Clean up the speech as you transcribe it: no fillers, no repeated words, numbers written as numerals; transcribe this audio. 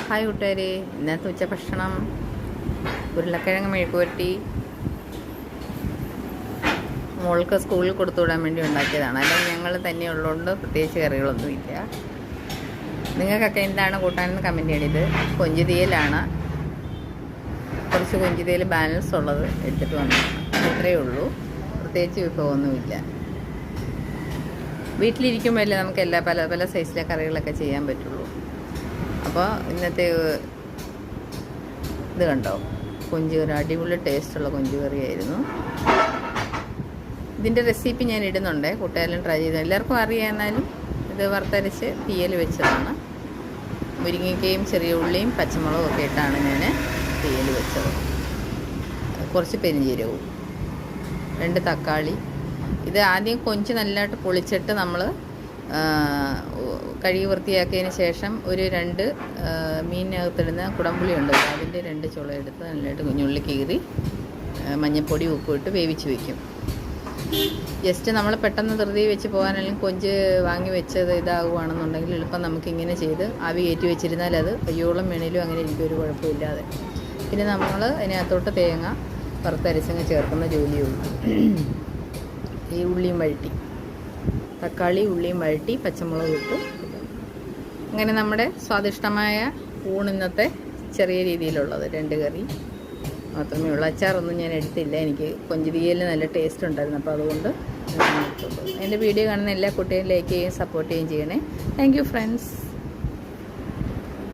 Hi കൂട്ടുകാരെ, ഇന്നത്തെ ഉച്ചഭക്ഷണം ഉരുളക്കിഴങ്ങ് മെഴുക്കുവരട്ടി മോൾക്ക് സ്കൂളിൽ കൊടുത്തു വിടാൻ വേണ്ടി ഉണ്ടാക്കിയതാണ്. അല്ലെങ്കിൽ ഞങ്ങൾ തന്നെ ഉള്ളതുകൊണ്ട് പ്രത്യേകിച്ച് കറികളൊന്നുമില്ല. നിങ്ങൾക്കൊക്കെ എന്താണ് കൂട്ടാനെന്ന് കമൻറ്റ് ചെയ്യണത്. കൊഞ്ചുതീയലാണ്, കുറച്ച് കൊഞ്ചുതീയൽ ബാലൻസ് ഉള്ളത് എടുത്തിട്ട് വന്നു. അത്രയേ ഉള്ളൂ, പ്രത്യേകിച്ച് വിഭവമൊന്നുമില്ല. വീട്ടിലിരിക്കുമ്പോഴല്ലേ നമുക്ക് പല പല സൈസിലെ കറികളൊക്കെ ചെയ്യാൻ പറ്റുള്ളൂ. അപ്പോൾ ഇന്നത്തെ ഇത് കണ്ടോ, കൊഞ്ചുകറി അടിപൊളി ടേസ്റ്റുള്ള കൊഞ്ചുകറിയായിരുന്നു. ഇതിൻ്റെ റെസിപ്പി ഞാൻ ഇടുന്നുണ്ട്, കൂട്ടുകാരെല്ലാം ട്രൈ ചെയ്ത്. എല്ലാവർക്കും അറിയാമെന്നാലും ഇത് വറുത്തരച്ച് തീയൽ വെച്ചതാണ്. മുരിങ്ങയ്ക്കയും ചെറിയ ഉള്ളിയും പച്ചമുളകും ഒക്കെ ഇട്ടാണ് ഞാൻ തീയൽ വെച്ചത്. കുറച്ച് പെരിഞ്ചീരകവും 2 തക്കാളി. ഇത് ആദ്യം കൊഞ്ച് നല്ലതായിട്ട് പൊളിച്ചിട്ട് നമ്മൾ കഴുകി വൃത്തിയാക്കിയതിന് ശേഷം ഒരു 2 മീനിനകത്തിടുന്ന കുടംപുളി ഉണ്ട്, അതിൻ്റെ 2 ചുള എടുത്ത് നല്ലതായിട്ട് കുഞ്ഞുള്ളി കീറി മഞ്ഞൾപ്പൊടി ഉപ്പ് ഇട്ട് വേവിച്ച് വയ്ക്കും. ജസ്റ്റ് നമ്മൾ പെട്ടെന്ന് ധൃതി വെച്ച് പോകാൻ, അല്ലെങ്കിൽ കൊഞ്ച് വാങ്ങി വെച്ചത് ഇതാകുവാണെന്നുണ്ടെങ്കിൽ എളുപ്പം നമുക്കിങ്ങനെ ചെയ്ത് ആവി കയറ്റി വെച്ചിരുന്നാൽ അത് കയ്യോളം വേണേലും അങ്ങനെ ഇരിക്കും, ഒരു കുഴപ്പമില്ലാതെ. പിന്നെ നമ്മൾ അതിനകത്തോട്ട് തേങ്ങ വറുത്തരച്ചങ്ങ് ചേർക്കുന്ന ജോലിയുള്ളൂ. ഈ ഉള്ളിയും വഴറ്റി, തക്കാളി ഉള്ളിയും വഴറ്റി പച്ചമുളക് ഇട്ടു. അങ്ങനെ നമ്മുടെ സ്വാദിഷ്ടമായ ഊണിന്നത്തെ ചെറിയ രീതിയിലുള്ളത് 2 കറി മാത്രമേ ഉള്ളൂ. അച്ചാറൊന്നും ഞാൻ എടുത്തില്ല, എനിക്ക് കൊഞ്ച് തീയലിന് നല്ല ടേസ്റ്റ് ഉണ്ടായിരുന്നു, അപ്പോൾ അതുകൊണ്ട് എടുത്തുള്ളൂ. എൻ്റെ വീഡിയോ കാണുന്ന എല്ലാ കുട്ടികളും ലൈക്ക് ചെയ്യുകയും സപ്പോർട്ട് ചെയ്യുകയും ചെയ്യണേ. Thank you friends.